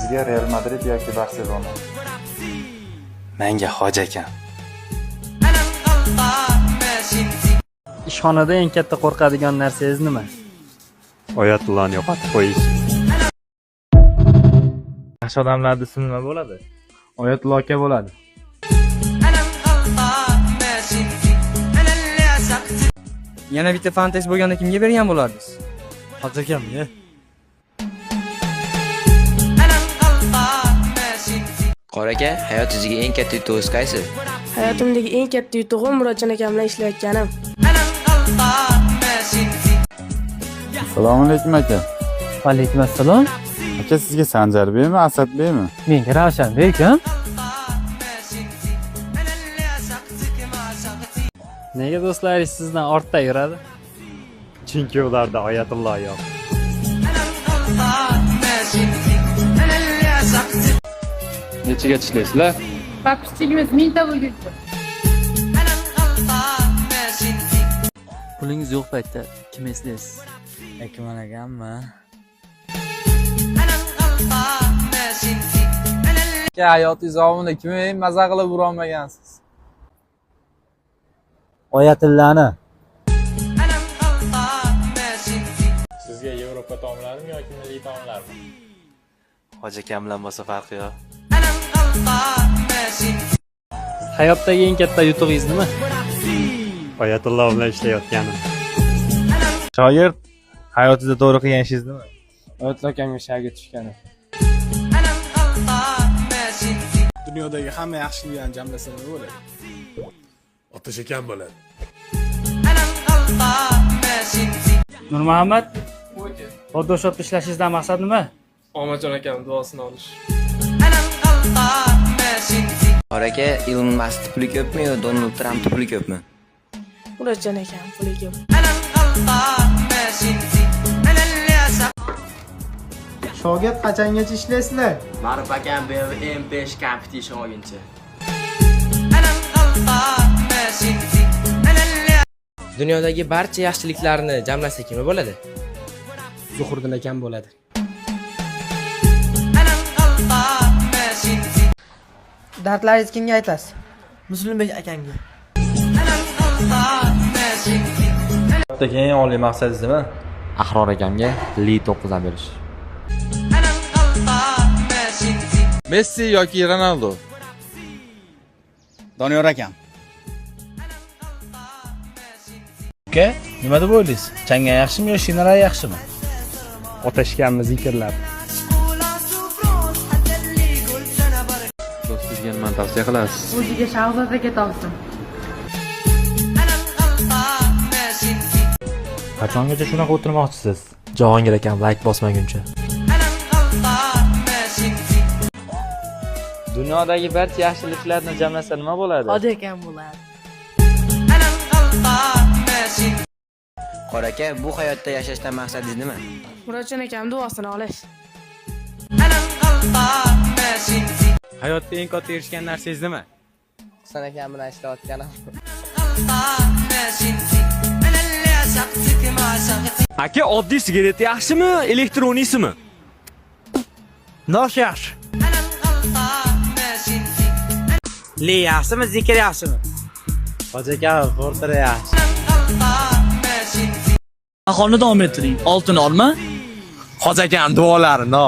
Sizga Real Madrid yoki Barselona? Menga Hoji akam. Ishxonada eng katta qo'rqadigan narsangiz nima? Oyatullohni yo'qotib qo'yish. Yaxshi odamlarning ismi nima bo'ladi? Oyatulloh aka bo'ladi. Yana bitta fantez bo'lganda kimga bergan bo'lardingiz? Hoji akamga. Qora aka, hayotingizga eng katta yutug'ingiz qaysi? Hayotimdagi eng katta yutug'im Murodjon akam bilan ishlayotganim. Assalomu alaykum aka. Alaykum assalom. Aka sizga Sanjarbekmi, Asadbekmi? Menga Ravshanbek-a? Nega do'stlaringiz sizdan ortda yuradi? Chunki ularda Oyatulloh yo'q. Nechaga ishlaysizlar? Papichligimiz mingta bo'lguncha. Pulingiz yo'q paytda kim eslaysiz? Akmal akammi? Hayotingiz davomida kimga eng maza qilib urolmagansiz? Oyatullani. Sizga Yevropa taomlarimi yoki milliy taomlarmi? Hoji akam bilan bo'lsa farqi yo'q. Hayotdagi eng katta yutug'ingiz nima? Oyatulloh bilan ishlayotganim. Shoir hayotida to'g'ri qilgan ishingiz nima? Oyatulloh akamga shagird tushganim. Dunyodagi hamma yaxshiliklarni jamlasa nima bo'ladi? Otash akam bo'ladi. Nurmuhammad, Photoshopda ishlashingizdan maqsad nima? Omajon akam duosini olish. Qora aka, Elon Musk puli ko'pmi yo Donald Trump puli ko'pmi? Murodjon akam puli ko'p. Shogird qachongacha ishlaysizlar? Ma'ruf akam BMW M5 Competition olguncha. Dunyodagi barcha yaxshiliklarni jamlasa kim bo'ladi? Zuhriddin akam bo'ladi. Dardlaringizni kimga aytasiz? Muslimbek akangga. Hayotdagi eng oliy maqsadingiz nima? Ahror akamga Li 9dan berish. Messi yoki Ronaldo? Doniyor akam. Uka, nima deb o'ylaysiz? Changga yaxshimi yo shinalar yaxshimi? Otashganmiz zikrlar. Do'stingizga nima tavsiya qilasiz? O'ziga shahzodaga topsin. Qachongacha shunaqa o'tirmoqchisiz? Jahongir akam like bosmaguncha. Dunyodagi barcha yaxshiliklarni jamlasa nima bo'ladi? Hoji akam bo'ladi. Qora aka, bu hayotda yashashdan maqsadingiz nima? Murodjon akam duosini olish. Hayotda eng katta erishgan narsangiz nima? Husan akam bilan ishlayotganim. Aka, oddiy sigaret yaxshimi, elektroniysimi? Nosh yaxshi. Li yaxshimi, zikr yaxshimi? Hoji aka, portira yaxshi. Ahonni davom ettiring. Oltin olma. Hoji akam duolari, no.